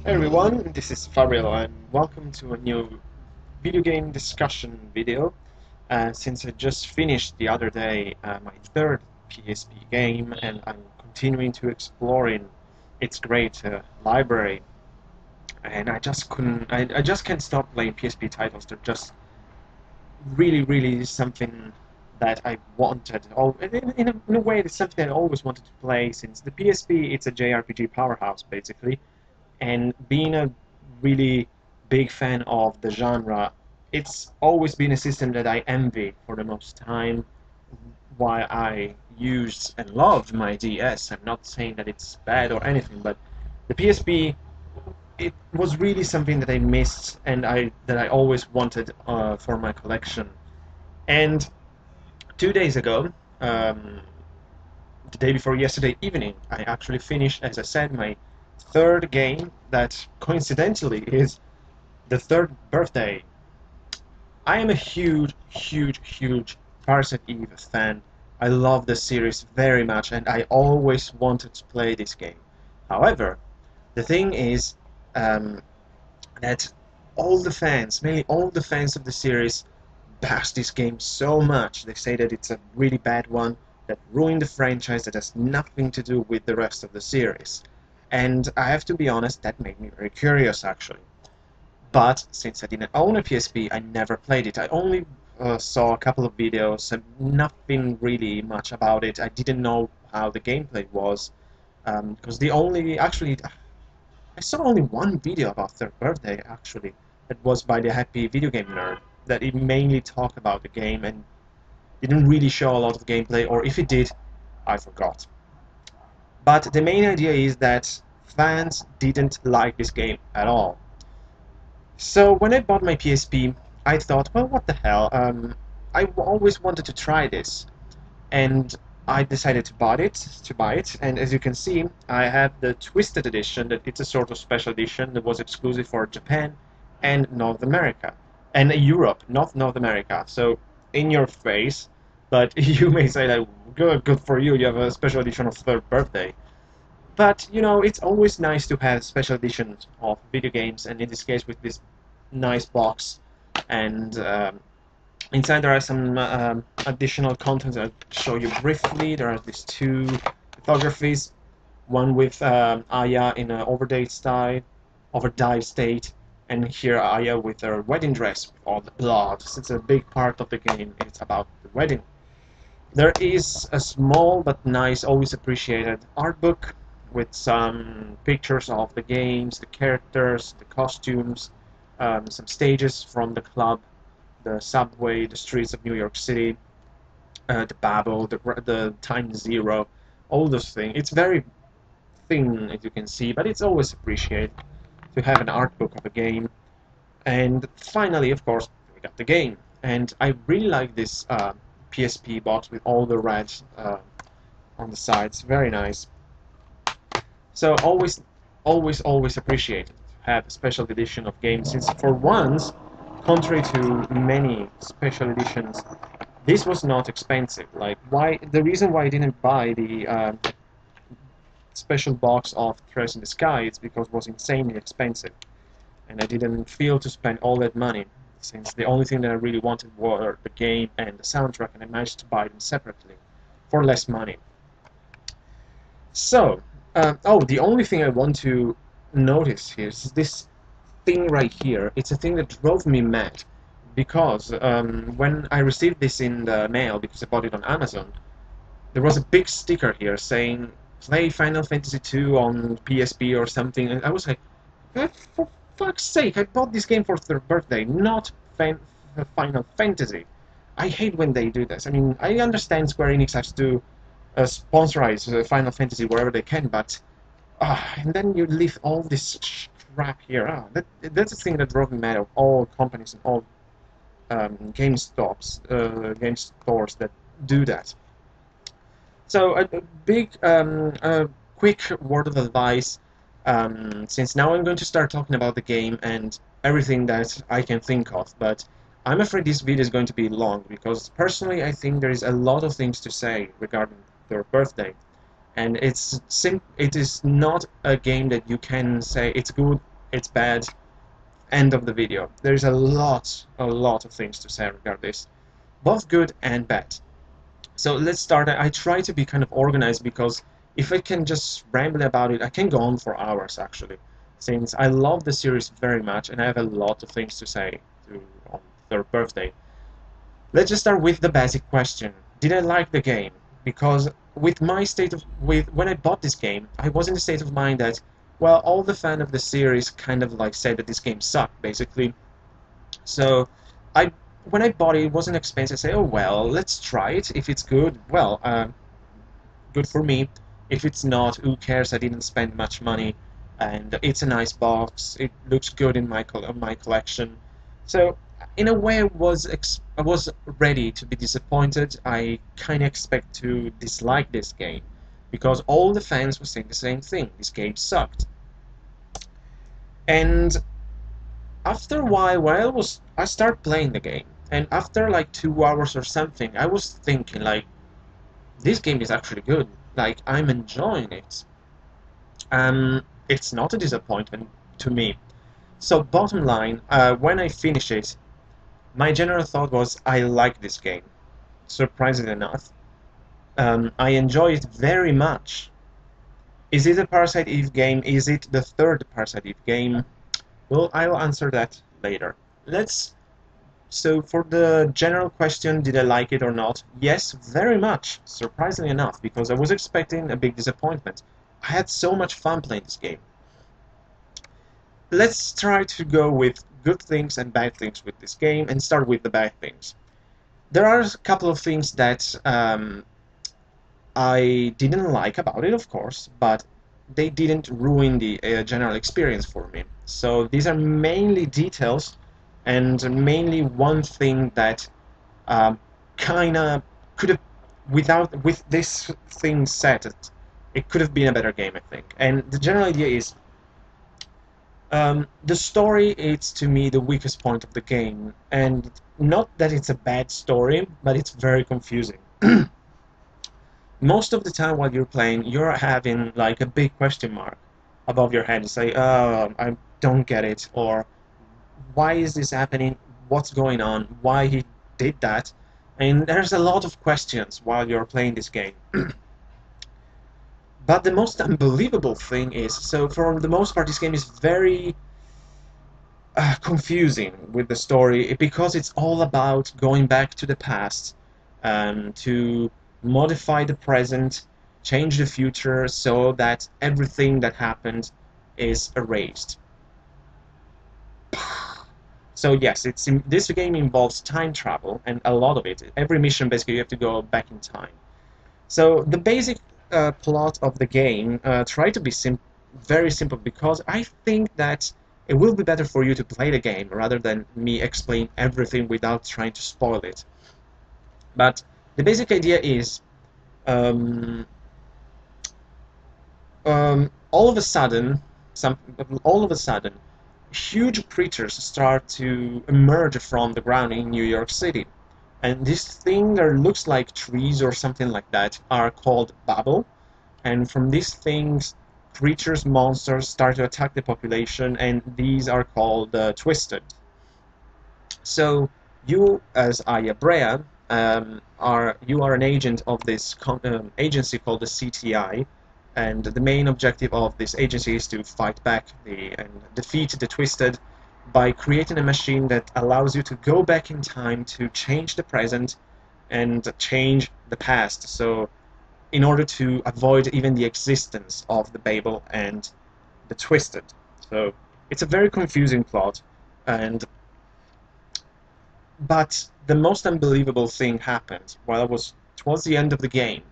Hey everyone, this is Fabio and welcome to a new video game discussion video. Since I just finished the other day my third PSP game and I'm continuing to explore in its great library, and I just can't stop playing PSP titles. They're just really something that I wanted. In a way, it's something I always wanted to play since the PSP. It's a JRPG powerhouse basically, and being a really big fan of the genre, it's always been a system that I envy for the most time. While I used and loved my DS, I'm not saying that it's bad or anything, but the PSP, it was really something that I missed and I always wanted for my collection. And 2 days ago, um, the day before yesterday evening, I actually finished, as I said, my third game that coincidentally is the third birthday. I am a huge Parasite Eve fan. I love the series very much and I always wanted to play this game. However, the thing is that all the fans, mainly all the fans of the series, bash this game so much. They say that it's a really bad one, that ruined the franchise, that has nothing to do with the rest of the series. And I have to be honest, that made me very curious actually. But since I didn't own a PSP, I never played it. I only saw a couple of videos and nothing really much about it. I didn't know how the gameplay was, because the only actually I saw only one video about their birthday actually. That was by the Happy Video Game Nerd. That it mainly talked about the game and didn't really show a lot of gameplay, or if it did, I forgot. But the main idea is that fans didn't like this game at all. So when I bought my PSP, I thought, well, what the hell? I always wanted to try this, and I decided to buy it. And as you can see, I have the Twisted Edition. That it's a sort of special edition that was exclusive for Japan and North America, and Europe, not North America. So in your face, but you may say that good for you. You have a special edition of third birthday. But you know, it's always nice to have special editions of video games, and in this case, with this nice box, and inside there are some additional content I'll show you briefly. There are these two lithographies, one with Aya in an overdyed state, and here Aya with her wedding dress with all the blood. Since a big part of the game is about the wedding. There is a small but nice, always appreciated art book with some pictures of the games, the characters, the costumes, some stages from the club, the subway, the streets of New York City, the Babel, the Time Zero, all those things. It's very thin, as you can see, but it's always appreciated to have an art book of a game. And finally, of course, we got the game. And I really like this PSP box with all the red on the sides. Very nice. So always appreciate it to have a special edition of games, since for once, contrary to many special editions, this was not expensive. Like, why? The reason why I didn't buy the special box of Trails in the Sky is because it was insanely expensive, and I didn't feel to spend all that money, since the only thing that I really wanted were the game and the soundtrack, and I managed to buy them separately for less money. So, oh, the only thing I want to notice here is this thing right here. It's a thing that drove me mad, because when I received this in the mail, because I bought it on Amazon, there was a big sticker here saying play Final Fantasy II on PSP or something, and I was like, for fuck's sake, I bought this game for their birthday, not Final Fantasy. I hate when they do this. I mean, I understand Square Enix has to sponsorize Final Fantasy wherever they can, but and then you leave all this crap here. That's the thing that drove me mad of all companies and all game stores that do that. So a quick word of advice, since now I'm going to start talking about the game and everything that I can think of, but I'm afraid this video is going to be long, because personally I think there is a lot of things to say regarding their birthday, and it is not a game that you can say it's good it's bad. End of the video. There's a lot of things to say regarding this, both good and bad. So let's start. I try to be kind of organized because if I can just ramble about it, I can go on for hours actually, since I love the series very much and I have a lot of things to say to, on their birthday. Let's just start with the basic question. Did I like the game? Because with my state of when I bought this game, I was in the state of mind that, well, all the fan of the series kind of like said that this game sucked, basically. So I when I bought it, it wasn't expensive. I say, oh well, let's try it. If it's good, well, good for me. If it's not, who cares? I didn't spend much money, and it's a nice box. It looks good in my collection. So in a way, I was ready to be disappointed. I kind of expect to dislike this game because all the fans were saying the same thing. This game sucked, and after a while, I started playing the game, and after like 2 hours or something, I was thinking like, this game is actually good. Like I'm enjoying it. It's not a disappointment to me. So bottom line, when I finish it, my general thought was I like this game. Surprisingly enough, I enjoy it very much. Is it a Parasite Eve game? Is it the third Parasite Eve game? Well, I'll answer that later. Let's. So for the general question, did I like it or not? Yes, very much, surprisingly enough, because I was expecting a big disappointment. I had so much fun playing this game. Let's try to go with good things and bad things with this game and start with the bad things. There are a couple of things that I didn't like about it, of course, but they didn't ruin the general experience for me. So these are mainly details and mainly one thing that kind of could have, with this thing set, it could have been a better game, I think. And the general idea is, the story is to me the weakest point of the game, and not that it's a bad story, but it's very confusing. Most of the time while you're playing, you're having like a big question mark above your head. You say, "Oh, I don't get it," or "Why is this happening? What's going on? Why he did that?" And there's a lot of questions while you're playing this game. But the most unbelievable thing is, so for the most part, this game is very confusing with the story because it's all about going back to the past to modify the present, change the future so that everything that happened is erased. So yes, this game involves time travel, and a lot of it. Every mission, basically, you have to go back in time. So the basic plot of the game try to be very simple because I think that it will be better for you to play the game rather than me explain everything without trying to spoil it. But the basic idea is, um, all of a sudden, all of a sudden, huge creatures start to emerge from the ground in New York City. And this thing that looks like trees or something like that are called Babel. And from these things, creatures, monsters start to attack the population, and these are called Twisted. So you, as Aya Brea, you are an agent of this agency called the CTI, and the main objective of this agency is to fight back and defeat the Twisted by creating a machine that allows you to go back in time to change the present and change the past. So in order to avoid even the existence of the Babel and the Twisted. So it's a very confusing plot, but the most unbelievable thing happened while I was towards the end of the game,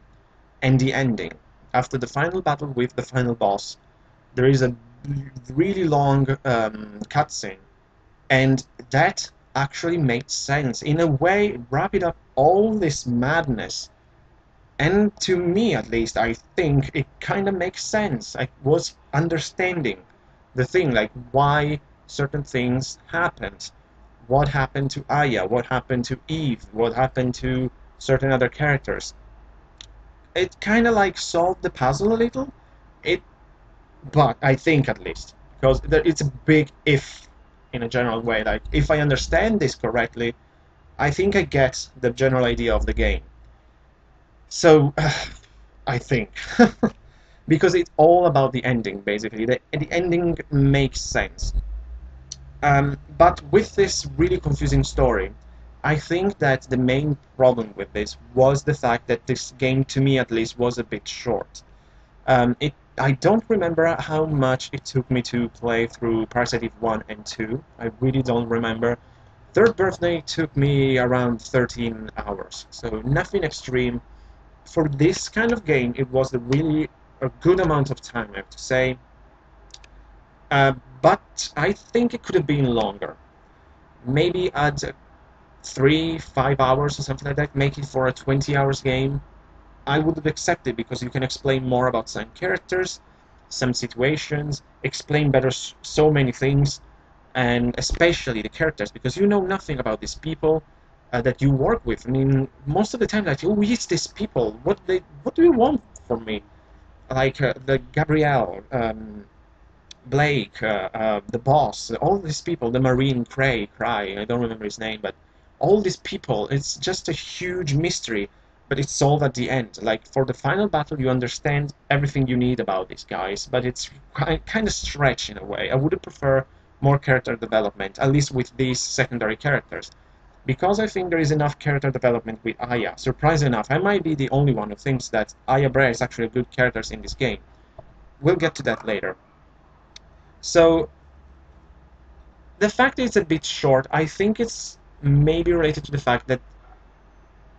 and the ending. After the final battle with the final boss, there is a really long cutscene, and that actually made sense. In a way, it wrapped up all this madness. And to me, at least, I think it kind of makes sense. I was understanding the thing, like why certain things happened. What happened to Aya? What happened to Eve? What happened to certain other characters? It kind of like solved the puzzle a little. It, but I think at least because it's a big if in a general way. Like, if I understand this correctly, I think I get the general idea of the game. So, I think. Because it's all about the ending, basically. The ending makes sense. But with this really confusing story, I think that the main problem with this was the fact that this game, to me at least, was a bit short. I don't remember how much it took me to play through Parasite Eve 1 and 2. I really don't remember. Third Birthday took me around 13 hours, so nothing extreme. For this kind of game, it was really a good amount of time, I have to say. But I think it could have been longer. Maybe add 3, 5 hours or something like that, make it for a 20 hours game. I would have accepted, because you can explain more about some characters, some situations, explain better so many things, and especially the characters, because you know nothing about these people that you work with. I mean, most of the time, like, who is these people? What do you want from me? Like the Gabrielle, Blake, the boss, all these people, the Marine Cry, I don't remember his name, but all these people, it's just a huge mystery, but it's solved at the end. Like, for the final battle, you understand everything you need about these guys, but it's kind of stretched in a way. I would prefer more character development, at least with these secondary characters. Because I think there is enough character development with Aya. Surprisingly enough, I might be the only one who thinks that Aya Brea is actually a good character in this game. We'll get to that later. So, the fact that it's a bit short, I think it's maybe related to the fact that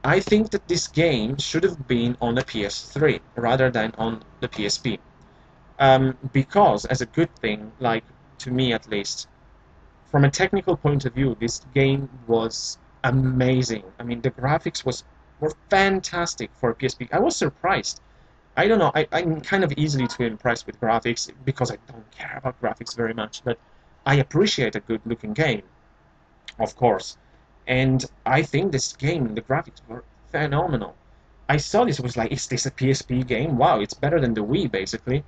I think that this game should have been on the PS3 rather than on the PSP. Because, as a good thing, like, to me at least, from a technical point of view, this game was amazing. I mean, the graphics were fantastic for a PSP. I was surprised. I don't know, I'm kind of easily too impressed with graphics because I don't care about graphics very much, but I appreciate a good looking game, of course. And I think this game, the graphics were phenomenal. I saw this, was like, is this a PSP game? Wow, it's better than the Wii, basically.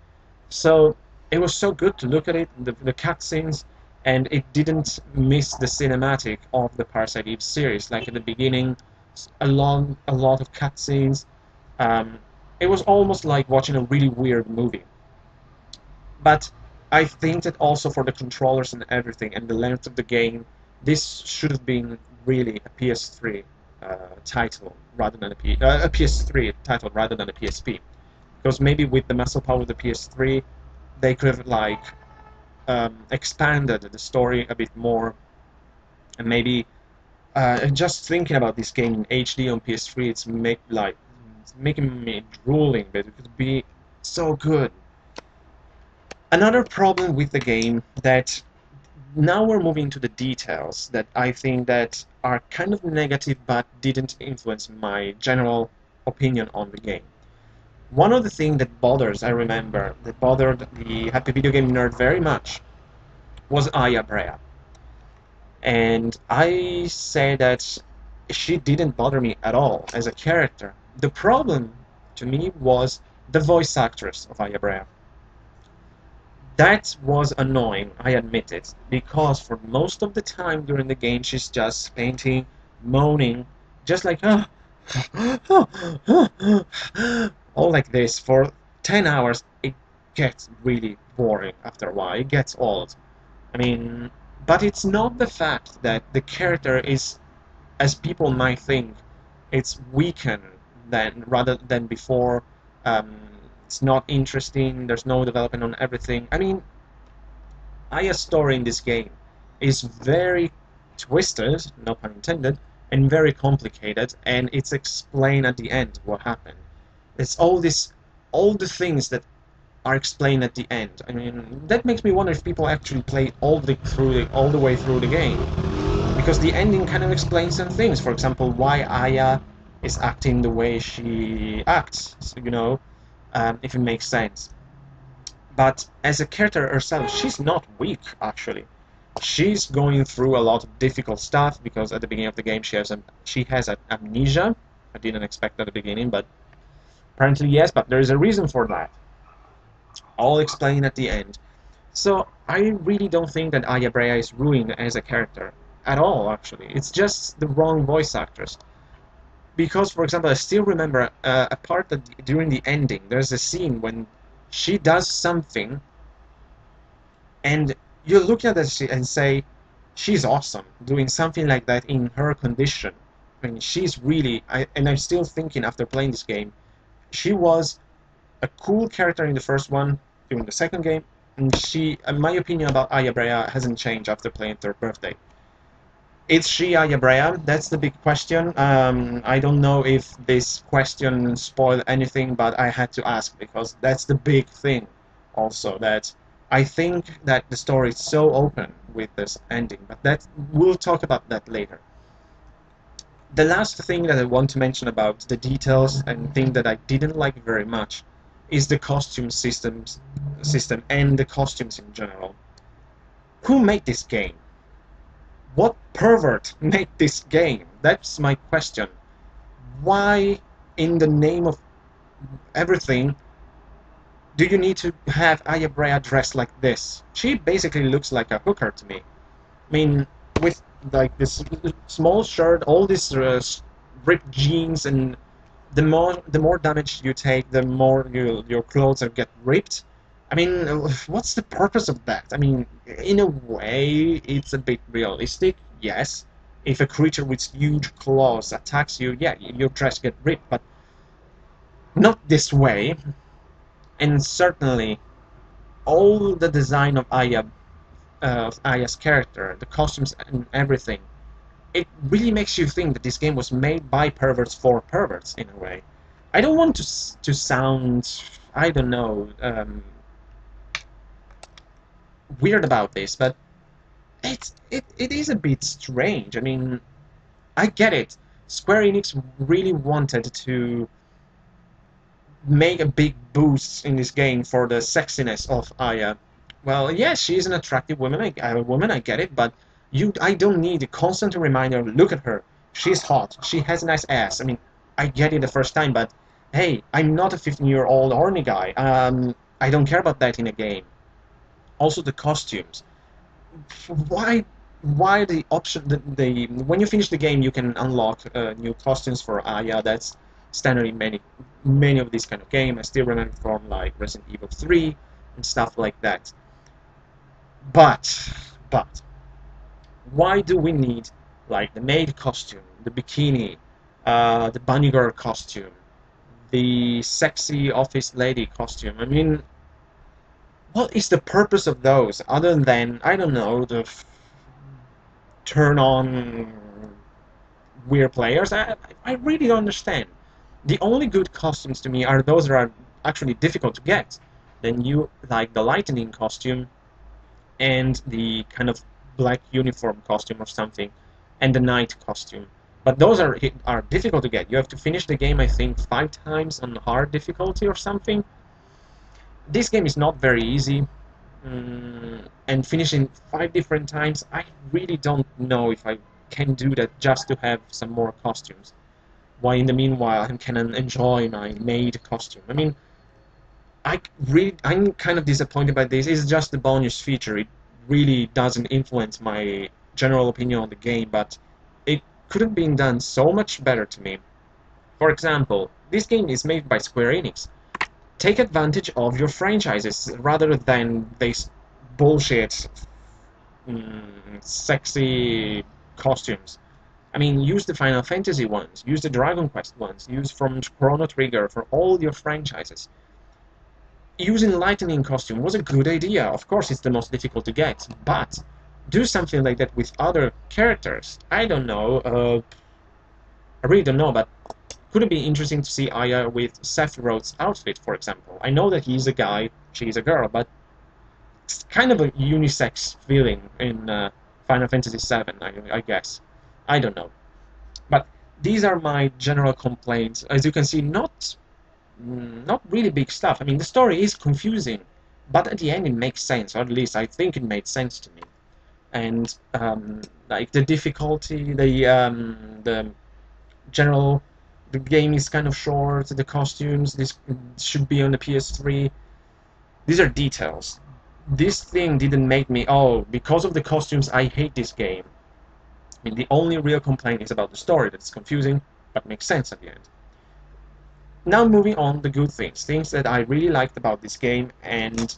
So it was so good to look at it, the cutscenes, and it didn't miss the cinematic of the Parasite Eve series. Like, at the beginning, a lot of cutscenes. Um, it was almost like watching a really weird movie. But I think that also for the controllers and everything, and the length of the game, this should have been really a PS3 title rather than a PS3 title rather than a PSP. Because maybe with the muscle power of the PS3, they could have, like, expanded the story a bit more, and maybe just thinking about this game in HD on PS3, it's making me drooling, but it could be so good. Another problem with the game, that now we're moving to the details that I think that are kind of negative but didn't influence my general opinion on the game. One of the things that I remember, that bothered the Happy Video Game Nerd very much, was Aya Brea. And I say that she didn't bother me at all as a character. The problem to me was the voice actress of Aya Brea. That was annoying, I admit it, because for most of the time during the game she's just fainting, moaning, just like all like this for 10 hours. It gets really boring after a while. It gets old. I mean, but it's not the fact that the character is, as people might think, it's weakened rather than before. Um, it's not interesting. There's no development on everything. I mean, Aya's story in this game is very twisted, no pun intended, and very complicated, and it's explained at the end what happened. It's all the things that are explained at the end. I mean, that makes me wonder if people actually play all the way through the game, because the ending kind of explains some things. For example, why Aya is acting the way she acts. So, if it makes sense. But as a character herself, she's not weak, actually. She's going through a lot of difficult stuff, because at the beginning of the game she has amnesia. I didn't expect that at the beginning, but apparently yes, but there is a reason for that. All explained at the end. So I really don't think that Aya Brea is ruined as a character at all. Actually, it's just the wrong voice actors. Because, for example, I still remember a part that during the ending, there's a scene when she does something, and you look at it and say, she's awesome doing something like that in her condition. I mean, she's really, and I'm still thinking after playing this game, she was a cool character in the first one, during the second game, and my opinion about Aya Brea hasn't changed after playing Third Birthday. Is she Aya Brea? That's the big question. I don't know if this question spoiled anything, but I had to ask because that's the big thing. Also, that I think that the story is so open with this ending, but that we'll talk about that later. The last thing that I want to mention about the details and thing that I didn't like very much is the system and the costumes in general. Who made this game? What pervert made this game? That's my question. Why, in the name of everything, do you need to have Aya Brea dressed like this? She basically looks like a hooker to me. I mean, with like this small shirt, all these ripped jeans, and the more damage you take, the more your clothes get ripped. I mean, what's the purpose of that? I mean, in a way, it's a bit realistic, yes. If a creature with huge claws attacks you, yeah, your dress get ripped, but not this way. And certainly, all the design of Aya's character, the costumes and everything, it really makes you think that this game was made by perverts for perverts in a way. I don't want to sound, I don't know, weird about this, but it is a bit strange. I mean, I get it. Square Enix really wanted to make a big boost in this game for the sexiness of Aya. Well, yes, she is an attractive woman. I get it, but I don't need a constant reminder. Look at her. She's hot. She has a nice ass. I mean, I get it the first time, but hey, I'm not a 15-year-old horny guy. I don't care about that in a game. Also, the costumes. Why? Why the option? When you finish the game, you can unlock new costumes for Aya. That's standard in many of these kind of games. I still remember from like Resident Evil 3 and stuff like that. But why do we need like the maid costume, the bikini, the bunny girl costume, the sexy office lady costume? I mean, what is the purpose of those other than, I don't know, the turn on weird players? I really don't understand. The only good costumes to me are those that are actually difficult to get. Then you like the lightning costume and the kind of black uniform costume or something, and the knight costume. But those are difficult to get. You have to finish the game, I think, 5 times on hard difficulty or something. This game is not very easy, and finishing 5 different times, I really don't know if I can do that just to have some more costumes. While in the meanwhile, I can enjoy my maid costume. I mean, I'm kind of disappointed by this. It's just a bonus feature. It really doesn't influence my general opinion on the game, but it could have been done so much better to me. For example, this game is made by Square Enix. Take advantage of your franchises rather than this bullshit, sexy costumes. I mean, use the Final Fantasy ones, use the Dragon Quest ones, use from Chrono Trigger for all your franchises. Using Lightning costume was a good idea. Of course, it's the most difficult to get, but do something like that with other characters. I don't know. I really don't know, but could it be interesting to see Aya with Sephiroth's outfit, for example? I know that he's a guy, she's a girl, but it's kind of a unisex feeling in Final Fantasy VII, I guess. I don't know. But these are my general complaints. As you can see, not really big stuff. I mean, the story is confusing, but at the end it makes sense, or at least I think it made sense to me. And like the difficulty, the general, the game is kind of short. The costumes, this should be on the PS3. These are details. this thing didn't make me, oh, because of the costumes, I hate this game. I mean, the only real complaint is about the story, that's confusing, but makes sense at the end. Now moving on, the good things that I really liked about this game and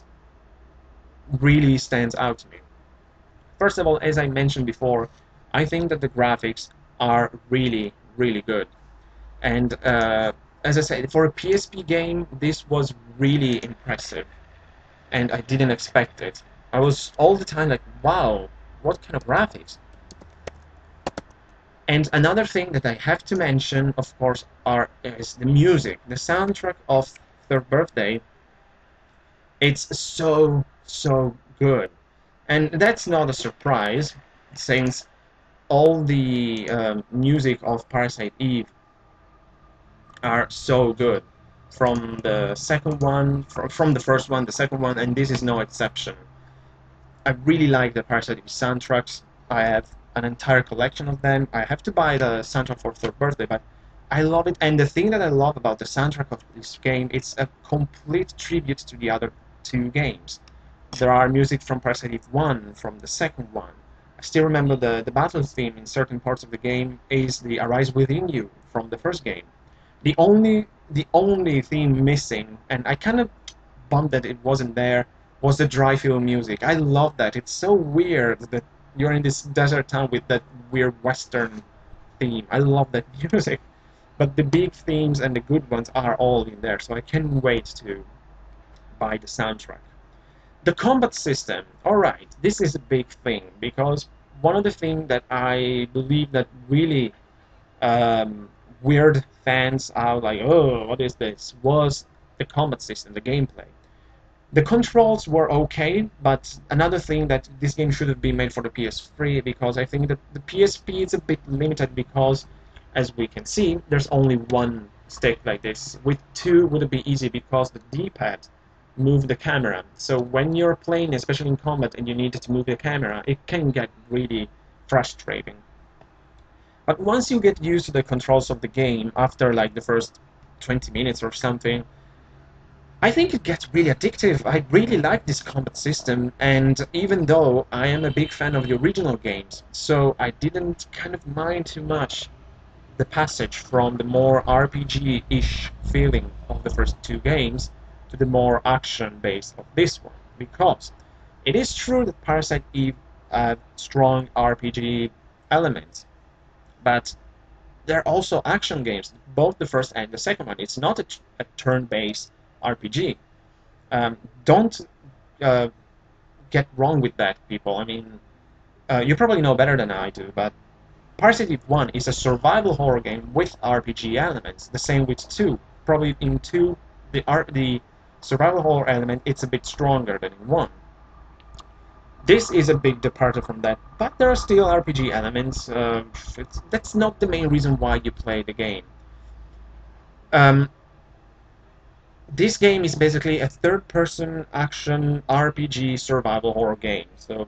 really stands out to me. First of all, as I mentioned before, I think that the graphics are really, really good. And as I said, for a PSP game, this was really impressive. And I didn't expect it. I was all the time like, wow, what kind of graphics? And another thing that I have to mention, of course, is the music. The soundtrack of Third Birthday, it's so, so good. And that's not a surprise, since all the music of Parasite Eve are so good. From the second one, from the first one, the second one, and this is no exception. I really like the Parasite Eve soundtracks. I have an entire collection of them. I have to buy the soundtrack for Third Birthday, but I love it. And the thing that I love about the soundtrack of this game, it's a complete tribute to the other two games. There are music from Parasite Eve 1, from the second one. I still remember the battle theme in certain parts of the game is the Arise Within You from the first game. The only theme missing, and I kind of bummed that it wasn't there, was the dry fill music. I love that. It's so weird that you're in this desert town with that weird Western theme. I love that music. But the big themes and the good ones are all in there, so I can't wait to buy the soundtrack. The combat system, alright, this is a big thing, because one of the things that I believe that really weird fans out like, oh, what is this, was the combat system, the gameplay. The controls were okay, but another thing that this game should have been made for the PS3, because I think that the PSP is a bit limited because, as we can see, there's only one stick like this. With two would it be easy because the D-pad move the camera. So when you're playing, especially in combat, and you need to move the camera, it can get really frustrating. But once you get used to the controls of the game, after like the first 20 minutes or something, I think it gets really addictive. I really like this combat system, and even though I am a big fan of the original games, so I didn't kind of mind too much the passage from the more RPG-ish feeling of the first two games to the more action-based of this one, because it is true that Parasite Eve had strong RPG elements, but they're also action games, both the first and the second one. It's not a turn-based RPG. Don't get wrong with that, people. I mean, you probably know better than I do, but Parasite Eve 1 is a survival horror game with RPG elements. The same with 2. Probably in 2, the survival horror element, it's a bit stronger than in 1. This is a big departure from that, but there are still RPG elements. That's not the main reason why you play the game. This game is basically a third-person action RPG survival horror game. So,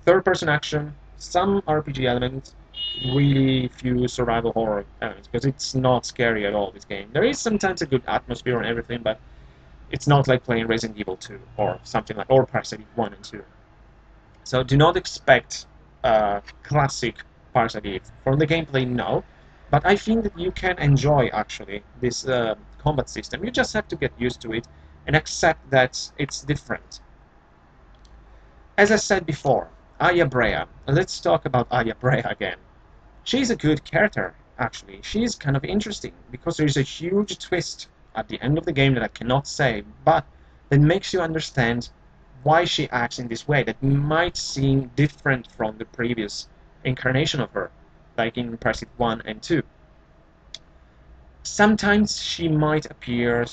third-person action, some RPG elements, really few survival horror elements, because it's not scary at all, this game. There is sometimes a good atmosphere and everything, but it's not like playing Resident Evil 2 or something like, or Parasite Eve 1 and 2. So do not expect classic Parasite Eve. From the gameplay, no. But I think that you can enjoy, actually, this combat system. You just have to get used to it and accept that it's different. As I said before, Aya Brea. Let's talk about Aya Brea again. She's a good character, actually. She's kind of interesting, because there's a huge twist at the end of the game that I cannot say, but that makes you understand why she acts in this way, that might seem different from the previous incarnation of her, like in Parasite 1 and 2. Sometimes she might appear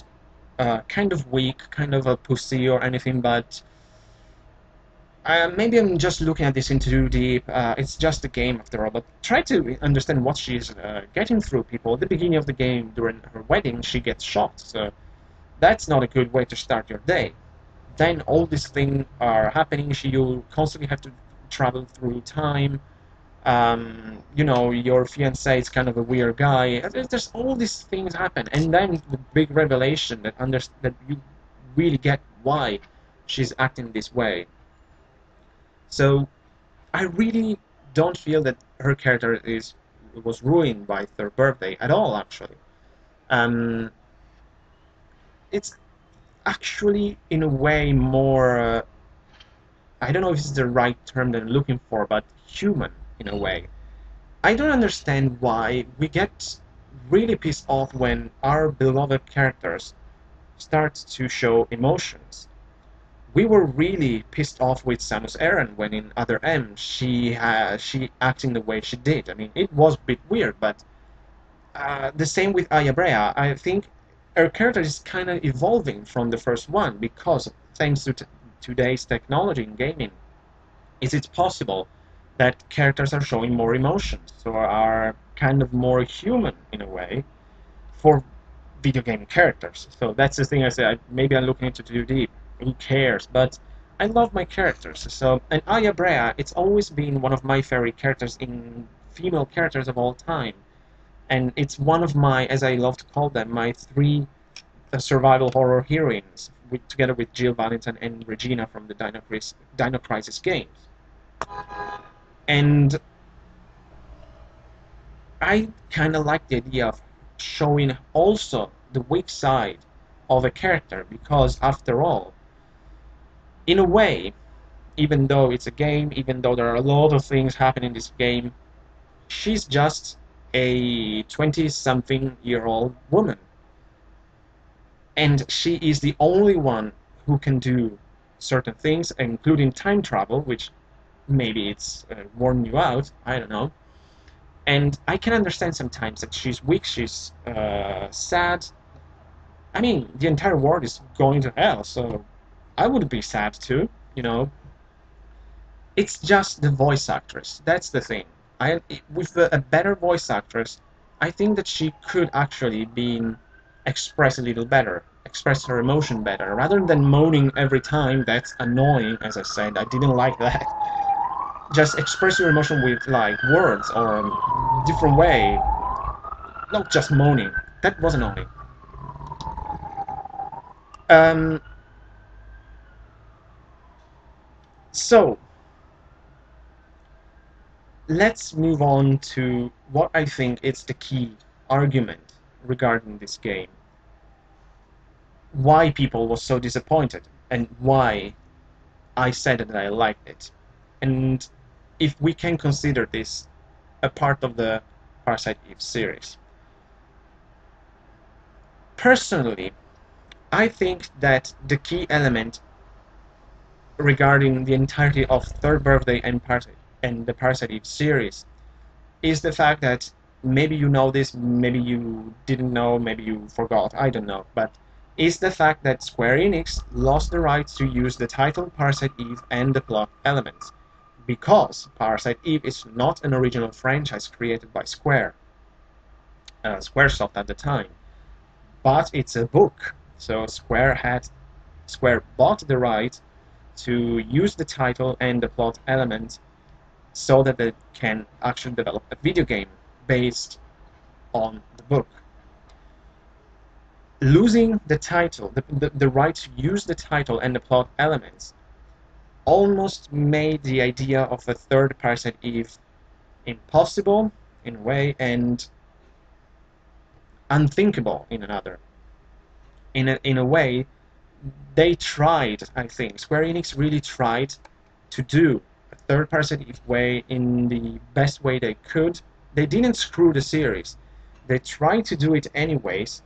kind of weak, kind of a pussy or anything, but maybe I'm just looking at this in too deep. It's just a game after all, but try to understand what she's getting through, people. At the beginning of the game, during her wedding, she gets shot, so that's not a good way to start your day. Then all these things are happening. You constantly have to travel through time. You know, your fiancé is kind of a weird guy. There's all these things happen, and then the big revelation that you really get why she's acting this way. So I really don't feel that her character was ruined by Third Birthday at all. Actually, um, it's actually in a way more. I don't know if it's the right term that I'm looking for, but human in a way. I don't understand why we get really pissed off when our beloved characters start to show emotions. We were really pissed off with Samus Aran when in Other M she acting the way she did. I mean, it was a bit weird, but the same with Aya Brea. I think her character is kind of evolving from the first one because thanks to today's technology in gaming, is it possible that characters are showing more emotions or are kind of more human in a way for video game characters. So that's the thing I say. Maybe I'm looking into too deep. Who cares? But I love my characters. So, and Aya Brea, it's always been one of my favorite characters in female characters of all time. And it's one of my, as I love to call them, my three survival horror heroines, together with Jill Valentine and Regina from the Dino Crisis games. And I kind of like the idea of showing also the weak side of a character because, after all, in a way, even though it's a game, even though there are a lot of things happening in this game, she's just a 20-something-year-old woman. And she is the only one who can do certain things, including time travel, which maybe it's worn you out, I don't know. And I can understand sometimes that she's weak, she's sad. I mean, the entire world is going to hell, so I would be sad too, you know. It's just the voice actress. That's the thing. With a better voice actress, I think that she could actually be express a little better, express her emotion better, rather than moaning every time. That's annoying, as I said. I didn't like that. Just express your emotion with like words or a different way, not just moaning. That wasn't annoying. Um, so let's move on to what I think is the key argument regarding this game. Why people were so disappointed and why I said that I liked it. And if we can consider this a part of the Parasite Eve series. Personally, I think that the key element regarding the entirety of Third Birthday and the Parasite Eve series is the fact that maybe you know this, maybe you didn't know, maybe you forgot, I don't know, but is the fact that Square Enix lost the rights to use the title Parasite Eve and the plot elements, because Parasite Eve is not an original franchise created by Squaresoft at the time, but it's a book. So Square bought the right to use the title and the plot elements so that they can actually develop a video game based on the book. Losing the title, the right to use the title and the plot elements, almost made the idea of a third Parasite Eve impossible in a way and unthinkable in another. In a way, they tried, I think, Square Enix really tried to do a third Parasite Eve way in the best way they could. They didn't screw the series. They tried to do it anyways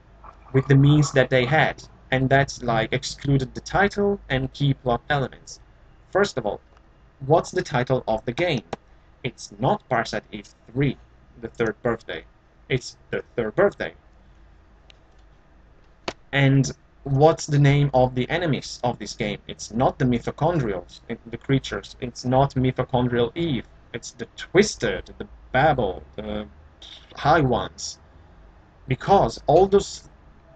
with the means that they had, and that's like excluded the title and key plot elements. First of all, what's the title of the game? It's not Parasite Eve 3, the third birthday. It's the third birthday. And what's the name of the enemies of this game? It's not the mitochondrials, the creatures. It's not mitochondrial Eve. It's the Twisted, the Babel, the High Ones. Because all those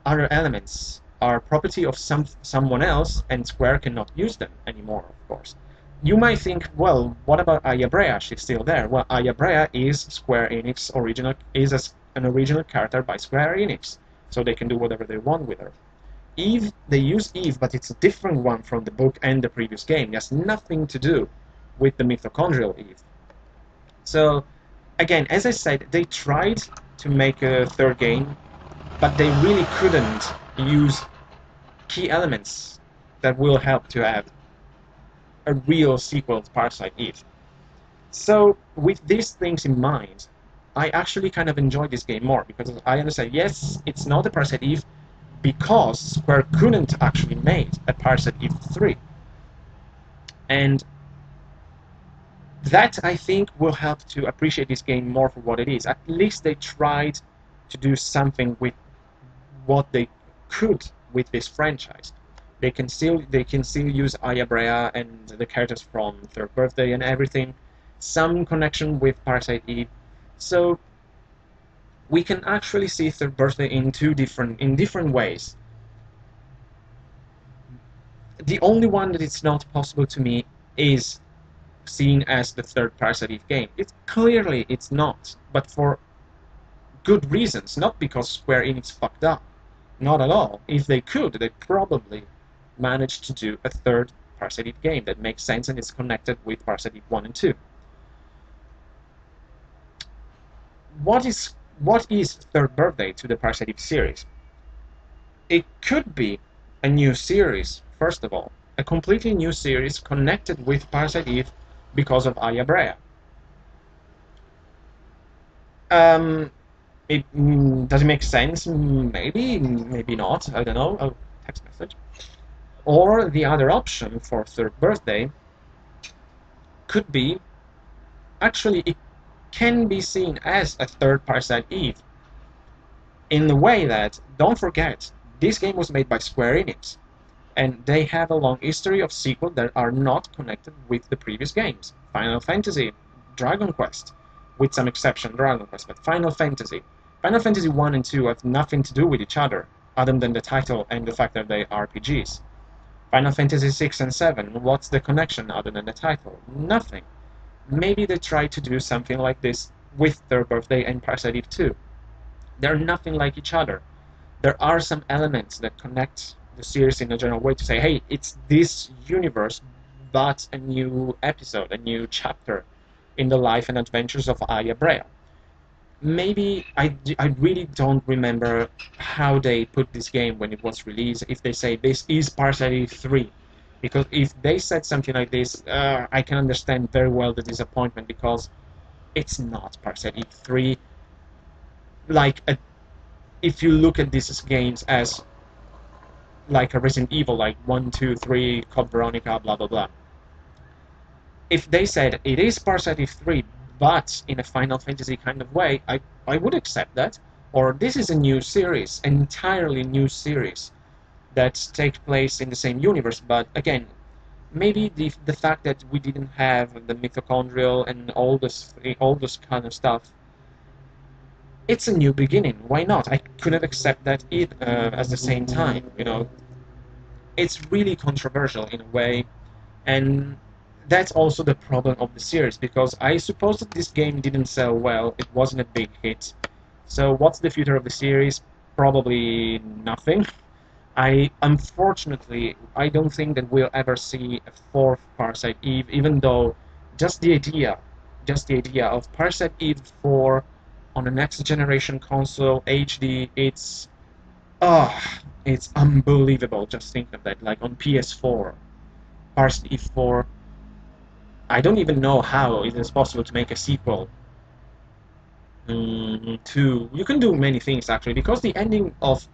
other elements are property of someone else, and Square cannot use them anymore, of course. You might think, well, what about Aya Brea? She's still there. Well, Aya Brea is Square Enix an original character by Square Enix, so they can do whatever they want with her. Eve, they use Eve, but it's a different one from the book and the previous game. It has nothing to do with the mitochondrial Eve. So, again, as I said, they tried to make a third game, but they really couldn't use key elements that will help to have a real sequel to Parasite Eve. So, with these things in mind, I actually kind of enjoy this game more because I understand, yes, it's not a Parasite Eve because Square couldn't actually make a Parasite Eve 3. And that, I think, will help to appreciate this game more for what it is. At least they tried to do something with what they could with this franchise. They can still use Aya Brea and the characters from Third Birthday and everything, some connection with Parasite Eve. So we can actually see Third Birthday in different ways. The only one that it's not possible to me is seen as the third Parasite Eve game. It's not, but for good reasons, not because Square Enix fucked up. Not at all. If they could, they'd probably manage to do a third Parasite Eve game that makes sense and is connected with Parasite Eve 1 and 2. What is Third Birthday to the Parasite Eve series? It could be a new series, first of all. A completely new series connected with Parasite Eve because of Aya Brea. Does it make sense? Maybe, maybe not. I don't know. Oh, text message. Or the other option for Third Birthday could be, actually, it can be seen as a third Parasite Eve. In the way that, don't forget, this game was made by Square Enix, and they have a long history of sequels that are not connected with the previous games. Final Fantasy, Dragon Quest, with some exception, Dragon Quest, but Final Fantasy. Final Fantasy 1 and 2 have nothing to do with each other, other than the title and the fact that they are RPGs. Final Fantasy 6 and 7, what's the connection other than the title? Nothing. Maybe they try to do something like this with Third Birthday and Parasite Eve 2. They're nothing like each other. There are some elements that connect the series in a general way to say, hey, it's this universe, but a new episode, a new chapter in the life and adventures of Aya Brea. Maybe I really don't remember how they put this game when it was released, if they say this is Parasite Eve 3. Because if they said something like this, I can understand very well the disappointment, because it's not Parasite Eve 3. If you look at these games as like a Resident Evil, like 1, 2, 3, Code Veronica, blah blah blah. If they said it is Parasite Eve 3, but in a Final Fantasy kind of way, I would accept that. Or this is a new series, an entirely new series that takes place in the same universe, but again, maybe the fact that we didn't have the mitochondrial and all this kind of stuff, it's a new beginning. Why not? I couldn't accept that at the same time. It's really controversial in a way, and that's also the problem of the series, because I suppose that this game didn't sell well. It wasn't a big hit. So what's the future of the series? Probably nothing. Unfortunately, I don't think that we'll ever see a fourth Parasite Eve, even though just the idea of Parasite Eve 4 on a next generation console, HD, it's unbelievable. Just think of that, like on PS4, Parasite Eve 4. I don't even know how it is possible to make a sequel to. You can do many things actually, because the ending of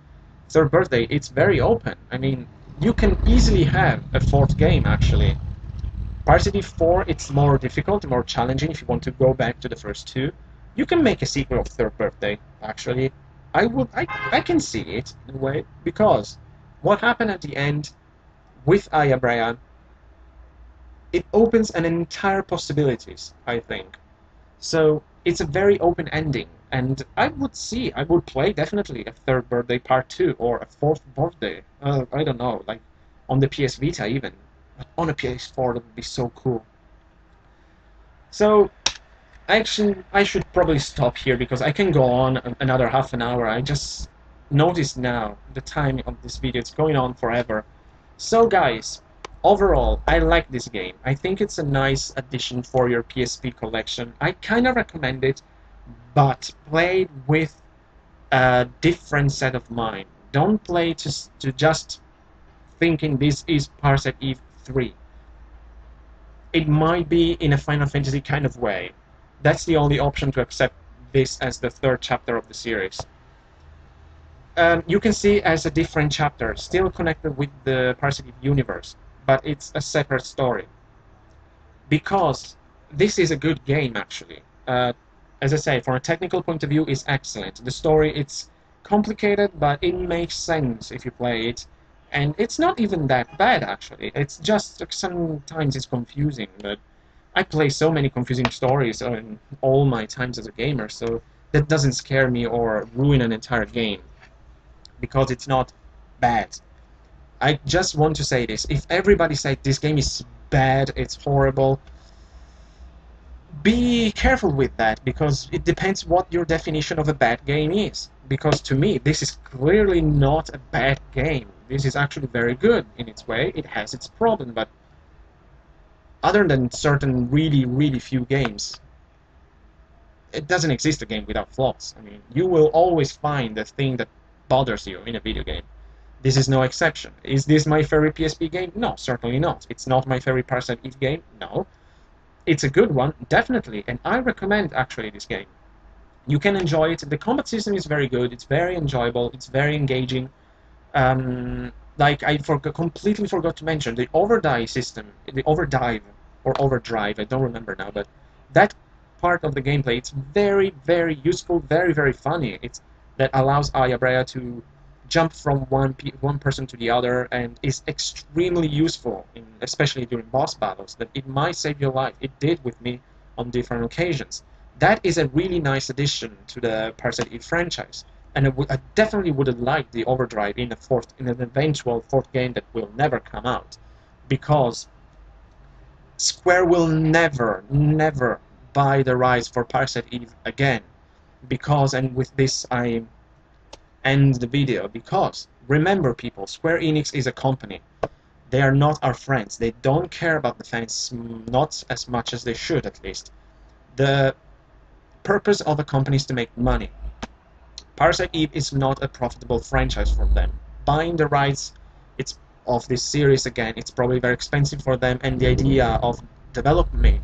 Third Birthday, it's very open. I mean, you can easily have a fourth game actually. Parasite Eve 4, it's more difficult, more challenging if you want to go back to the first two. You can make a sequel of Third Birthday, actually. I can see it in a way, because what happened at the end with Aya Brea, it opens an entire possibilities, I think. So it's a very open ending, and I would play definitely a Third Birthday Part 2 or a Fourth Birthday. I don't know, like on the PS Vita even. On a PS4, that would be so cool. So I should probably stop here, because I can go on another half an hour. notice now the time of this video. It's going on forever. So guys, overall, I like this game. I think it's a nice addition for your PSP collection. I kind of recommend it, but play it with a different set of mind. Don't play to just thinking this is Parasite Eve 3. It might be in a Final Fantasy kind of way. That's the only option to accept this as the third chapter of the series. You can see as a different chapter, still connected with the Parasite Eve universe, but it's a separate story. Because this is a good game, actually. As I say, from a technical point of view, it's excellent. The story, it's complicated, but it makes sense if you play it. And it's not even that bad, actually. It's just sometimes it's confusing, but I play so many confusing stories in all my times as a gamer, so that doesn't scare me or ruin an entire game, because it's not bad. I just want to say this. If everybody says this game is bad, it's horrible, be careful with that, because it depends what your definition of a bad game is. Because to me, this is clearly not a bad game. This is actually very good in its way. It has its problem, but other than certain really, really few games, it doesn't exist a game without flaws. I mean, you will always find the thing that bothers you in a video game. This is no exception. Is this my favorite PSP game? No, certainly not. It's not my favorite Parasite Eve game? No. It's a good one, definitely, and I recommend actually this game. You can enjoy it. The combat system is very good. It's very enjoyable. It's very engaging. Like I completely forgot to mention the overdive system, the overdive or overdrive. I don't remember now, but that part of the gameplay, it's very, very useful, very, very funny. It's that allows Aya Brea to jump from one person to the other, and is extremely useful, especially during boss battles. That it might save your life. It did with me on different occasions. That is a really nice addition to the Parasite Eve franchise, and I definitely would have liked the overdrive in an eventual fourth game that will never come out, because Square will never, never buy the rights for Parasite Eve again. Because, and with this I end the video, because remember people, Square Enix is a company. They are not our friends. They don't care about the fans, not as much as they should, at least. The purpose of a company is to make money. Parasite Eve is not a profitable franchise for them. Buying the rights of this series again, it's probably very expensive for them, and the idea of developing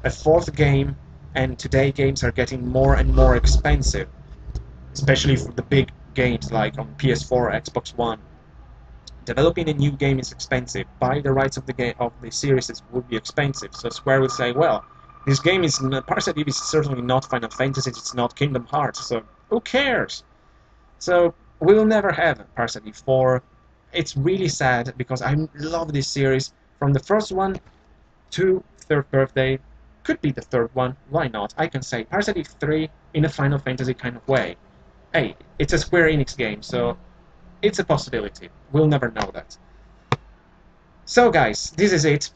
a fourth game, and today games are getting more and more expensive, especially for the big games like on PS4 or Xbox One. Developing a new game is expensive. Buying the rights of the series would be expensive. So Square would say, well, this game is Parasite Eve is certainly not Final Fantasy. It's not Kingdom Hearts. So who cares? So we will never have Parasite Eve 4. It's really sad, because I love this series from the first one to Third Birthday. Could be the third one. Why not? I can say Parasite Eve 3 in a Final Fantasy kind of way. Hey, it's a Square Enix game, so it's a possibility. We'll never know that. So guys, this is it.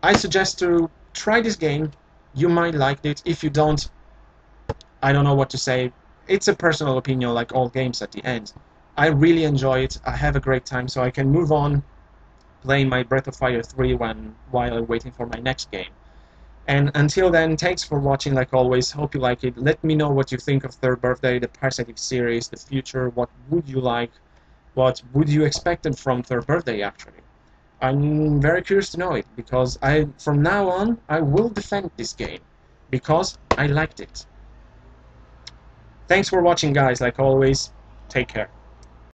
I suggest to try this game. You might like it. If you don't, I don't know what to say. It's a personal opinion, like all games at the end. I really enjoy it. I have a great time, so I can move on playing my Breath of Fire 3 while I'm waiting for my next game. And until then, thanks for watching, like always. Hope you like it. Let me know what you think of Third Birthday, the Parasite Eve series, the future. What would you like? What would you expect from Third Birthday, actually? I'm very curious to know it, because from now on, I will defend this game, because I liked it. Thanks for watching, guys. Like always, take care.